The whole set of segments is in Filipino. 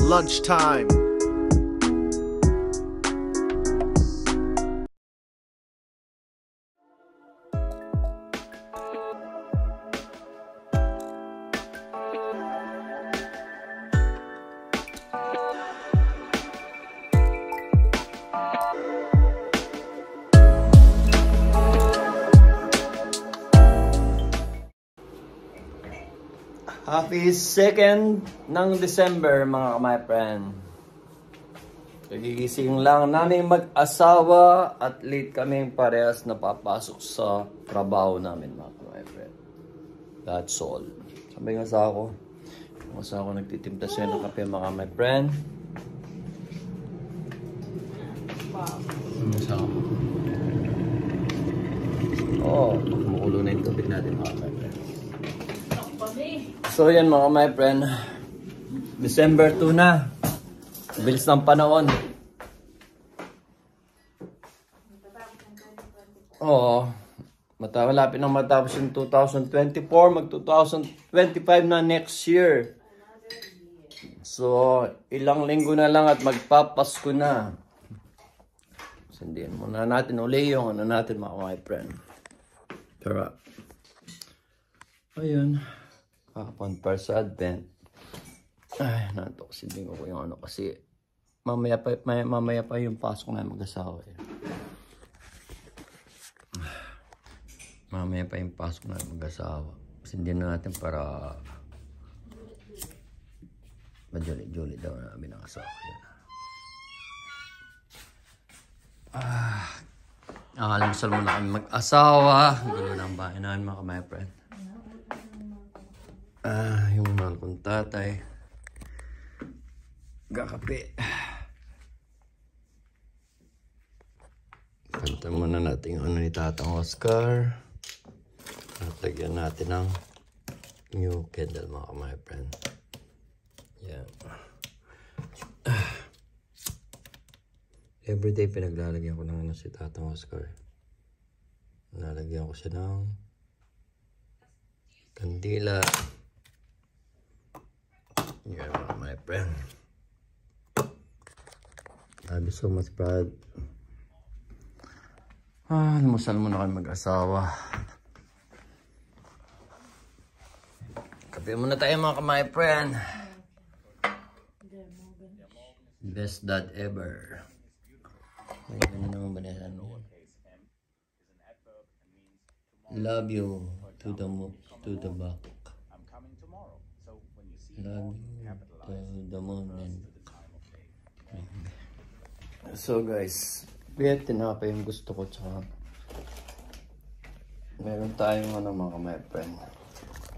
lunchtime. Happy 2nd ng December mga my friend. Nagigising lang namin mag-asawa at late kaming parehas napapasok sa trabaho namin mga my friend. That's all. Sabi ng asawa ko. Yung asawa ko nagtitimpla siya ng kape mga my friend. Yung asawa ko. Oh, kumukulo na yung tubig natin mga my friend. So yan mga my friend, December 2 na. Bilis ng panahon. Oo, malapit nang matapos yung 2024, mag 2025 na next year. So ilang linggo na lang at magpapasko na. Sundiin muna natin uli yung ano natin mga my friend. Pero ayun. Kapon para sa Advent. Ay, nato kasi din ko yung ano kasi mamaya pa yung pasok na mag-asawa eh. Mamaya pa yung pasok na mag-asawa. Kasi hindi na natin para majuli-juli daw na namin ang asawa yan. Nakalimusal muna kami mag-asawa. Gulo ng bahay namin mga my friend. Yung mahal kong tatay. Gakape. Kanta muna natin yung ano ni Tatang Oscar. At lagyan natin ng new candle mga my friend. Yan. Everyday pinaglalagyan ko ng ano si Tatang Oscar. Nalagyan ko siya ng kandila. Yeah, my friend. Love you so much, Brad. Lumusal muna kami mag-asawa. Kape muna tayo mga my friend. Best dad ever. May ganun naman ba na ano? Love you to the back. Love you to the moon and... So guys, tinapay yung gusto ko tsaka meron tayong ano mga my friend.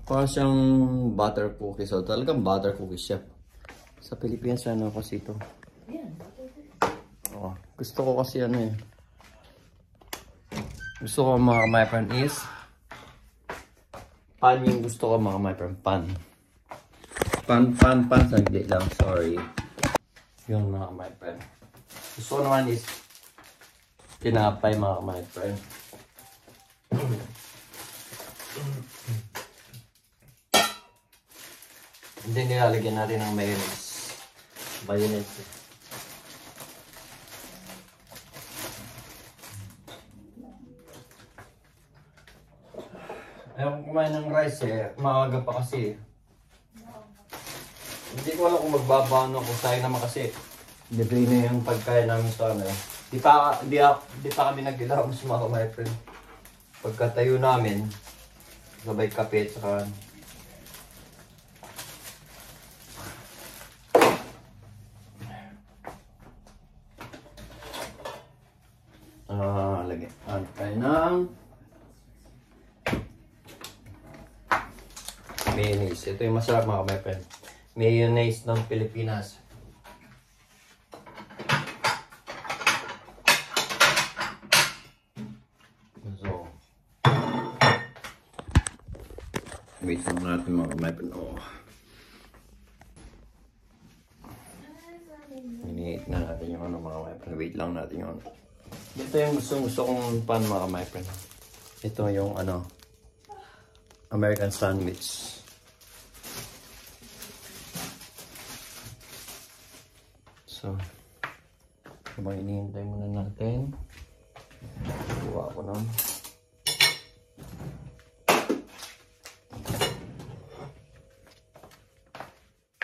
Parang siyang butter cookies. So talagang butter cookies siya. Sa Pilipinas ano kasi ito. Oh, gusto ko kasi ano eh. Gusto ko mga my friend is pan yung gusto ko mga my friend. Pan. Saglit lang. Sorry. Yung mga my friend. Gusto ko naman is tinapay mga my friend. Hindi nilalagyan natin ng mayonnaise. Mayonnaise. Ayaw kong kumain ng rice eh. Maaga pa kasi. Hindi ko alam kung magbabano ako. Sayang naman kasi. Libre na yung pagkain namin sa ano. Di pa kami nag-ilaw sa mga my friend. Pagkatayo namin, sabay kape at saka lagyan tayo ng mayonnaise. Ito yung masarap mga my friend. Mayonnaise ng Pilipinas. So, wait lang natin mga my friend. Oh. Iniit na natin yung ano mga my friend. Wait lang natin yung ano. Ito yung gusto kong pan mga my friend. Ito yung ano, American sandwich. So, habang hinihintay muna natin. Kuha ko ng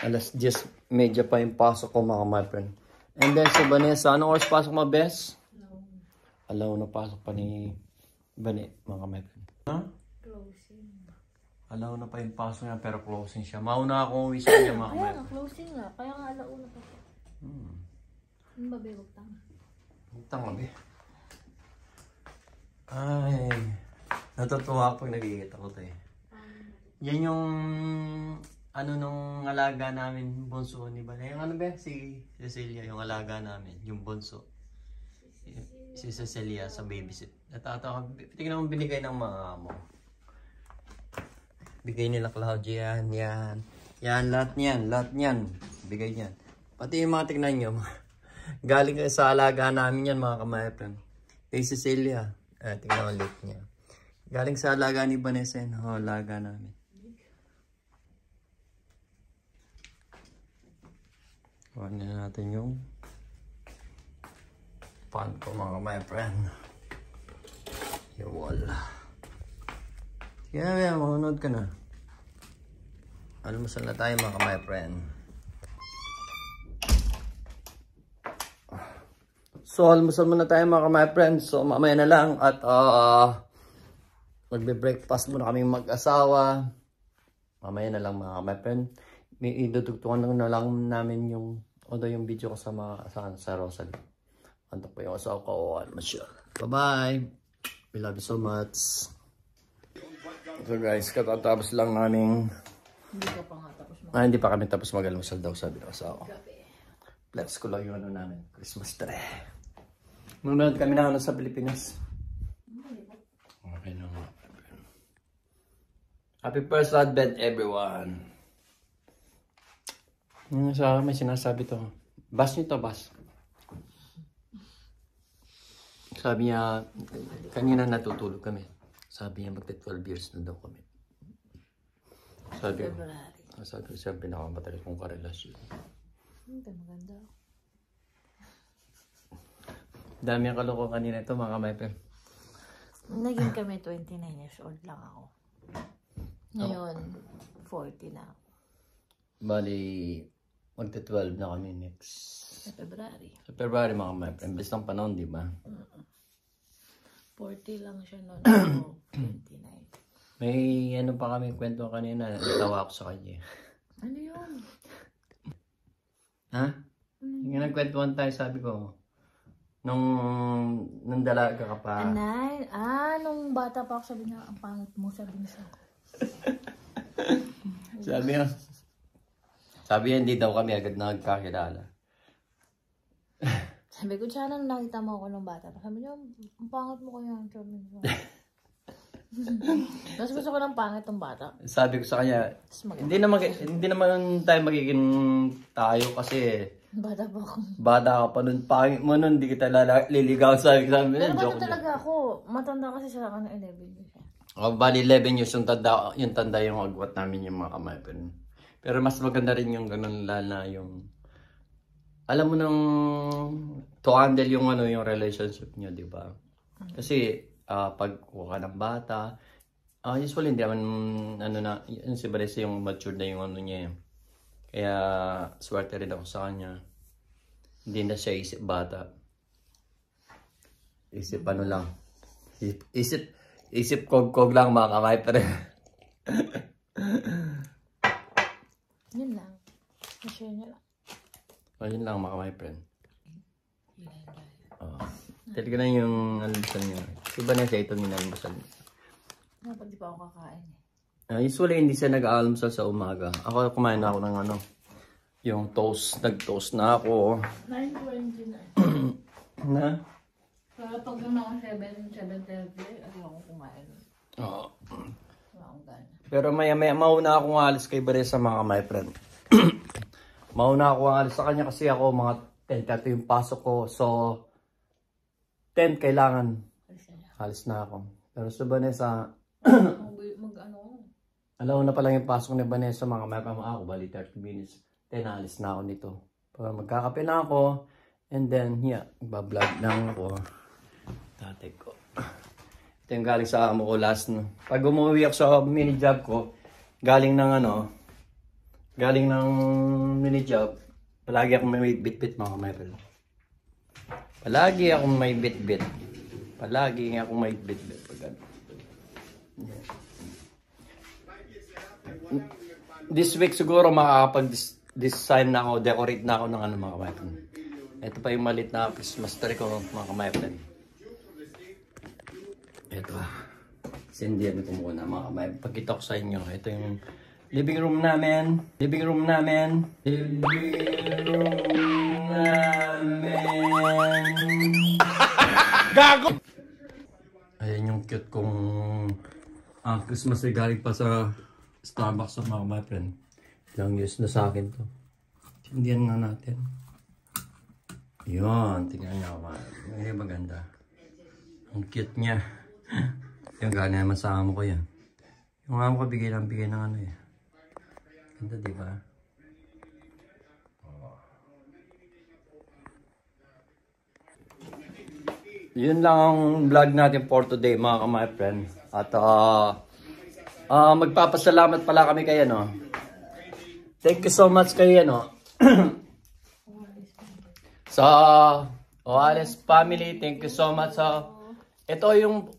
alas 10:30 pa yung pasok ko mga my friend. And then si Vanessa, anong oras pasok mo, Bes? Alaw na pasok pa ni Bani, mga my friend. Ha? Closing. Alaw na pa yung pasok niya pero closing siya. Mauna akong uwi sa kanya mga my Kaya friend. nga, closing nga. Kaya nga alauna pa siya. Ano ba, bewag tanga? Tanga, be. Ay, natutuwa pag nakikita ko ito eh. Yan yung ano nung alaga namin, bunso ni Bani. Yung ano ba? Si Cecilia, yung alaga namin, yung bunso. Si Cecilia sa babysit. Natatawa, tingnan mo binigay ng mga amo. Bigay nila Claudia yan, yan. Yan, lahat niyan. Bigay niyan. Pati yung mga tignan nyo, galing sa alaga namin yan mga kamayapin. Kay Cecilia, tignan mo ulit niya. Galing sa alaga ni Vanessa yan, alaga namin. Kuhanin na natin yung pan ko mga my friend. Wala. Kaya maunod ka na. Almusal na tayo mga my friend. So almusal muna tayo mga my friend. So mamaya na lang at magbe-breakfast muna kaming mag-asawa. Mamaya na lang mga my friend. May idudugtungan na lang namin yung yung video ko sa Rosalie. Antok po yung asawa ko. Bye-bye. We love you so much. So guys, katatapos lang namin. Hindi ka pa nga tapos mag- Hindi pa kami tapos mag-almusal daw sabi ng asawa. Flex ko lang yung ano namin. Christmas tree. Manonood kami na sa Pilipinas. Okay na nga. Happy first advent everyone. Sa may sinasabi to. Bas nyo to, bas. Sabi niya, kanina natutulog kami. Sabi niya, magte 12 years na daw kami. Sabi ko, siya pinakamatagal kong karelasyon. Maganda. Dami ang kaloko kanina ito, mga kamay. Naging kami 29 years old lang ako. Ngayon, 40 na. Bali, magte 12 na kami next. Sa February. Sa February, mga kamay. Imbis ng panahon, di ba? 40 lang siya noon. Ako, 29. May ano pa kami kwento kanina. Natawa ako sa kanya. Ano yun? Ha? Yung nagkwentuhan tayo, sabi ko. Nung dalaga ka pa. Anay? Nung bata pa ako, sabi niya, ang pangit mo, sabi niya sa ako. Sabi niya, hindi daw kami agad nagkakilala. Sabi ko, sana nung nakita mo ako nung bata pa. Sabi niya, ang pangit mo kaya. Sabi niya. Mas gusto ko ng pangit ng bata. Sabi ko sa kanya, hindi naman tayo magiging tayo kasi Bata pa ako. bata ka pa nun, pangit mo nun, hindi kita liligaw sa exam. Pero Joke bata talaga ako. Matanda kasi sa akin 11 years. Bali 11 years yung tanda yung agwat namin yung mga kamay. Pero mas maganda rin yung ganun lala yung alam mo nang to handle yung yung relationship niyo, di ba? Kasi pag kuha ng bata, usually hindi naman yung si Vanessa yung matured na yung niya. Kaya swerte rin ako sa kanya. Hindi na siya isip bata. Isip ano lang. Isip kog-kog lang mga kamay pa rin. Yun lang. I-share niya lang. Yun lang mga kamay friend. Talaga na yung almusal niya. Si Vanessa ito minalmusal niya. Dapat di pa ako kakain eh. Usually hindi siya nag-aalmusal sa umaga. Ako kumain na ako ng yung toast. Nag-toast na ako. 9:20 na. Na? Pero pag mga 7:30, ayaw akong kumain. Oo. Wala akong gana. Pero maya-maya mauna akong alis kay Vanessa mga my friend. Mauna ako alis sa kanya kasi ako mga 10 yung pasok ko. So 10 kailangan. Alis na ako. Pero sa Vanessa alam na pala yung pasok ni Vanessa mga may pama ako. Bali 30 minutes. 10 alis na ako nito. Magkakape na ako. And then, yeah, bablog lang ako. Tatay ko. Ito yung galing sa amo ko last. No? Pag umuwi ako sa mini job ko, galing ng mini job, palagi akong may bit-bit mga kamay. Palagi akong may bit-bit. Palagi akong may bit-bit. This week siguro makakapag-design na ako, decorate na ako ng mga kamay. Ito pa yung malit na Christmas tree ko mga kamay. Ito. Sindihan ko muna mga kamay. Pagkita ko sa inyo. Ito yung living room namin. Gago! Ayan yung cute kong Christmas tree galing pa sa Starbucks of mga friend. Ilang years na sa akin to. Sindihan nga natin. Yun, tingnan nyo mga. Ay, maganda. Ang cute niya. Yung galing naman sa amo ko yan. Yung amo ko bigay ng ano eh. Ganda diba? Yun lang ang vlog natin for today mga my friend. At magpapasalamat pala kami kay ano. Thank you so much kay ano. Sa Oales family, thank you so much. Ito yung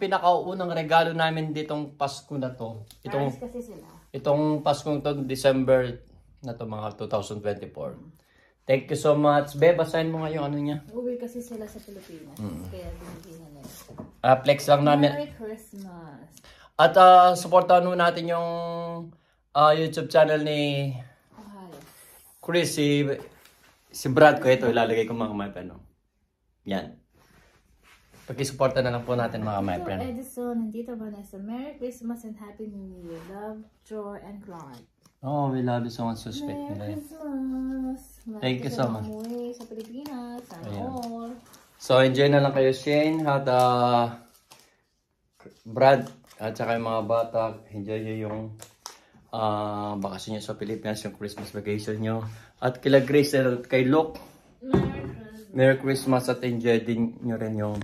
pinakaunang regalo namin ditong Pasko na to. Itong Paskong to, December na to mga 2024. Thank you so much. Be, basahin mo nga yung ano niya. Uwi kasi sila sa Pilipinas. Kaya binigyan nila. Flex lang namin. Merry Christmas. At supportahan mo natin yung YouTube channel ni Chris, si Brad ko. Ito, ilalagay ko mga my friend. Yan. Pagkisuporta na lang po natin mga my friend. Edison and Tita Vanessa, Merry Christmas and Happy New Year. Love, Joy, and Clark. Oh, we love you so much. Suspect Merry Christmas. Thank you so much. Umuwi sa Pilipinas. All. So, enjoy na lang kayo, Shane. At Brad, at saka yung mga bata, enjoy nyo yung bakasyon nyo sa Pilipinas, yung Christmas vacation nyo. At kila Grace at kay Luke, Merry Christmas at enjoy din nyo rin yung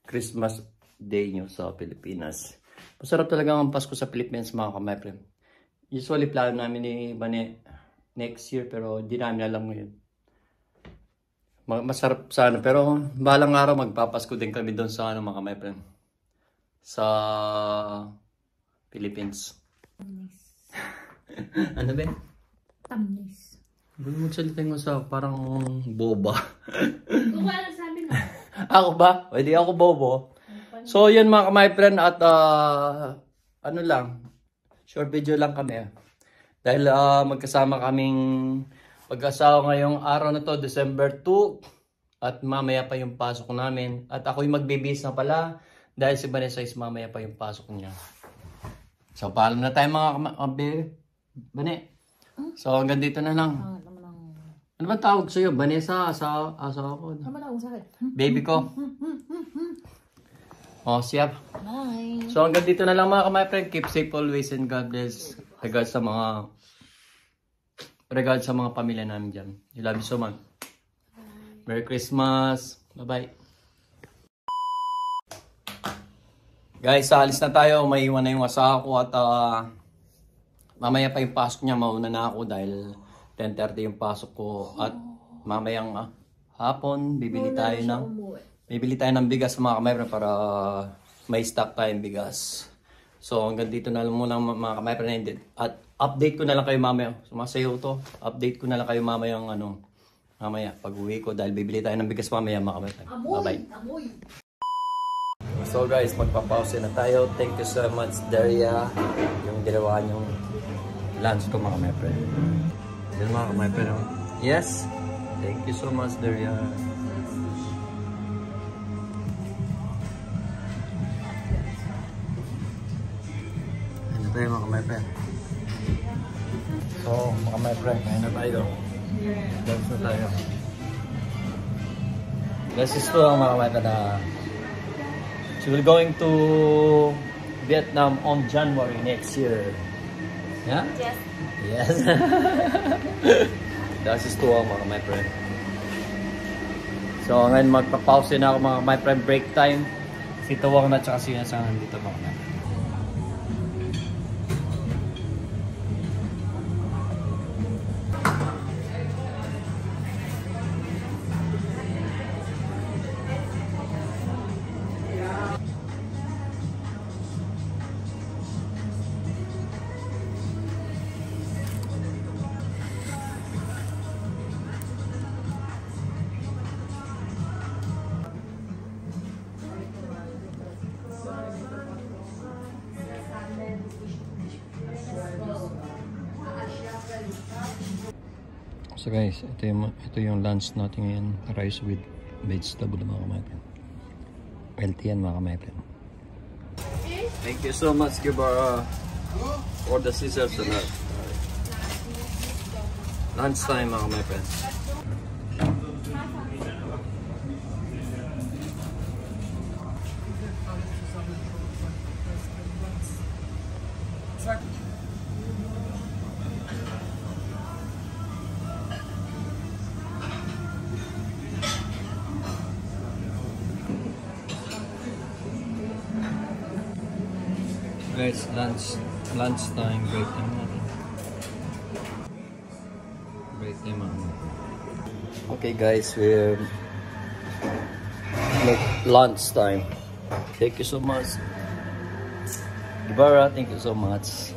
Christmas day nyo sa Pilipinas. Masarap talaga ang Pasko sa Pilipinas mga kamay. Usually plano namin ni Bane next year pero di namin alam ngayon. Masarap sana pero balang araw magpapasko din kami doon sa mga kamay sa Philippines. Ano ba? Tamnis. Hindi mo salita mo sa parang boba. Kung wala sabi na. Ako ba? Hindi ako bobo. So yun mga my friend at ano lang, short video lang kami. Dahil magkasama kaming pag-asawa ngayong araw na to, December 2. At mamaya pa yung pasok namin. At ako'y magbibis na pala. Dahil si Vanessa is mamaya pa yung pasok niya. So paalam na tayo mga Bane. So hanggang dito na lang. Ano ba tawag sa'yo? Vanessa, asawa ko. Ano ba tawag sa'kin? Baby ko. Oh, siya. Bye. So hanggang dito na lang mga my friend. Keep safe always and God bless. Regards sa mga pamilya namin dyan. I love you so much. Merry Christmas. Bye-bye. Guys, alis na tayo. May iwan na yung asawa ko at mamaya pa yung pasok niya. Mauna na ako dahil 10:30 yung pasok ko. At mamayang hapon, bibili tayo ng bigas mga kamay para may stock tayong bigas. So hanggang dito na lang muna mga kamay. At update ko na lang kayo mamaya. Sumasayaw to. Update ko na lang kayo mamaya mamaya pag uwi ko dahil bibili tayo ng bigas mamaya mga kamay. Bye-bye. So guys, magpapause na tayo. Thank you so much Daria. Yung ginawa niyong lunch ko mga kamay. Yan mga kamay. Yes. Thank you so much Daria. Ano tayo mga kamay. So mga kamay, kain na tayo. Dance na tayo. This is to mga kamay na so we're going to Vietnam on January next year. Yeah? Yes. Yes. That's is tuwa mga friend. So ngayon magpa-pause na ako mga friend, break time. Si Tuwang na tsaka si Yasang nandito mga friend. So guys, ito yung lunch natin ngayon. Rice with vegetable mga friend. Healthy yan mga friend. Thank you so much, Gibara, for the Caesar salad. Lunch time mga friend. Guys, lunch time, break time natin. Break time natin. Okay guys, we're lunch time. Thank you so much, Gibara, thank you so much,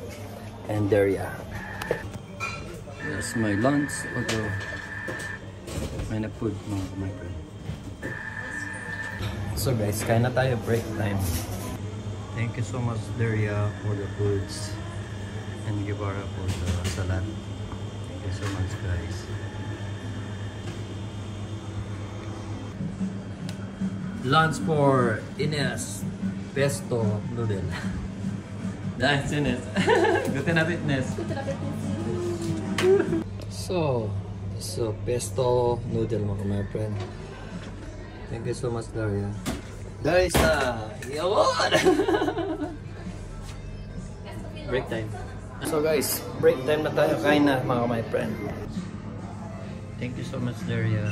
and Daria. That's my lunch. Although may na food mga friend. So guys, kain na tayo, break time. Thank you so much, Daria, for the foods, and Gibara for the salad. Thank you so much, guys. Lunch for Ines, pesto noodle. That's Ines. Guten Appetit, Ines. So pesto noodle my friend. Thank you so much, Daria. Guys, yawon! Break time. So guys, break time na tayo. Kain na mga my friend. Thank you so much, Daria.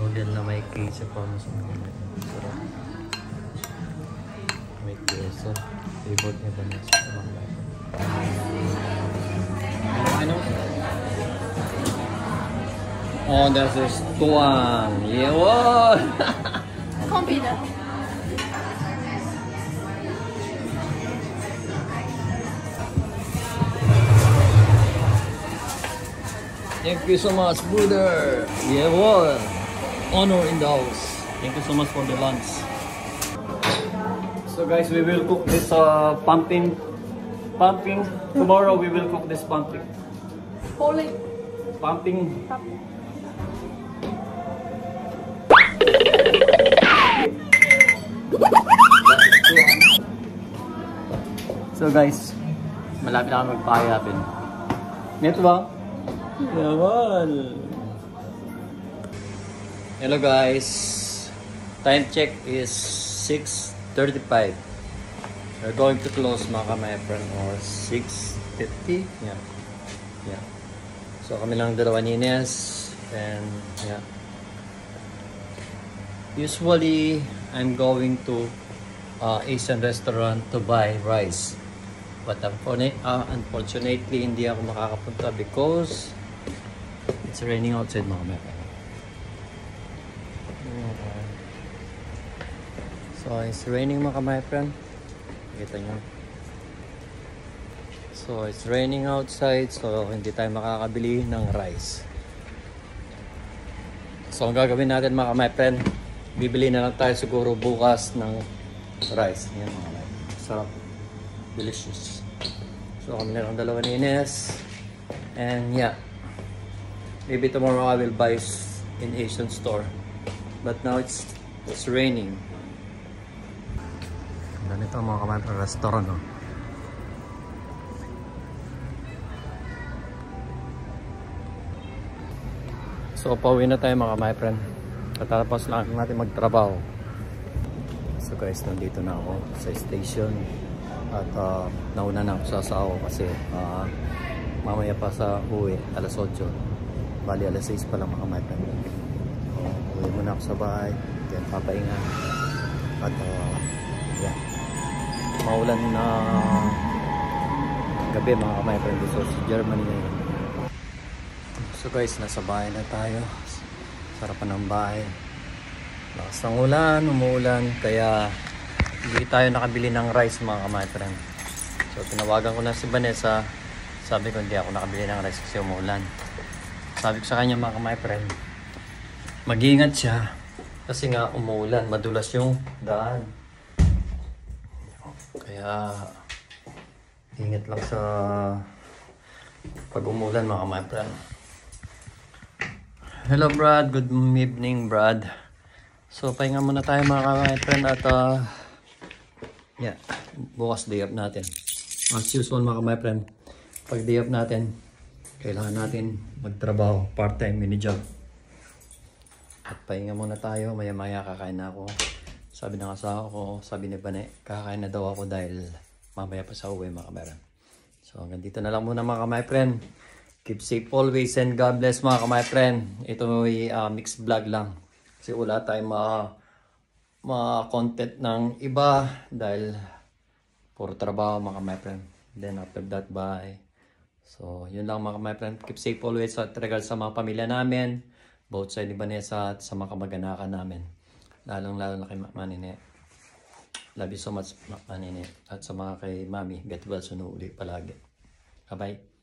Noodle na may queso pa mas mga sarap. May queso. Favorite niya ba na sa mga ano? Oh, that's a tuwang. Yawon! Kombina. Thank you so much, brother. Yeah, what? Honor in the house. Thank you so much for the lunch. So guys, we will cook this pumpkin. Tomorrow we will cook this pumpkin. Holy. Pumpkin. So guys, malapit na kami magpahayapin. Neto ba? Yaman! Hello guys, time check is 6:35. We're going to close mga friend or 6:50. Yeah. So kami lang dalawa ni Ines, and yeah. Usually I'm going to Asian restaurant to buy rice, but unfortunately hindi ako makakapunta because it's raining outside mga friend. So it's raining mga friend. Kita nyo. So it's raining outside, so hindi tayo makakabili ng rice. So ang gagawin natin mga friend, bibili na lang tayo siguro bukas ng rice. Yan mga friend. Sarap. Delicious. So kami na lang dalawa ni Ines. And yeah. Maybe tomorrow I will buy in Asian store. But now it's raining. Ganito mga friend, restaurant no. So pauwi na tayo mga friend. Katapos lang natin magtrabaho. So guys, nandito na ako sa station. At nauna na ako sa asawa kasi mamaya pa sa uwi, alas 8. Bali alas 6 pa lang mga my friend. Uwi muna ako sa bahay. Then papahinga. At yeah. Maulan na gabi mga my friend. So sa Germany ngayon. So guys, nasa bahay na tayo. Sarapan ng bahay. Lakas ng ulan, umuulan. Kaya hindi tayo nakabili ng rice mga my friend. So tinawagan ko na si Vanessa. Sabi ko hindi ako nakabili ng rice kasi umuulan. Sabi ko sa kanya mga my friend, mag-iingat siya kasi nga umuulan, madulas yung daan. Kaya ingat lang sa pag umuulan mga my friend. Hello Brad, good evening Brad. So pahinga muna tayo mga my friend at yeah, bukas day off natin. As usual mga my friend, pag day off natin, kailangan natin magtrabaho, part-time mini job. At pahinga muna tayo, maya-maya kakain na ako. Sabi ng asawa ko, sabi ni Bane, kakain na daw ako dahil mamaya pa sa uwi mga kameran. So hanggang dito na lang muna mga my friend. Keep safe always and God bless mga my friend. Ito ay mixed vlog lang. Kasi wala tayong ma-content ng iba dahil puro trabaho mga my friend. Then after that, bye. So, yun lang mga my friend. Keep safe always at regal sa mga pamilya namin. Both side ni Vanessa at sa mga kamag-anakan namin. Lalong-lalo na kay Manine. Love you so much, Manine. At sa mga kay Mami, get well soon uli palagi. Bye-bye.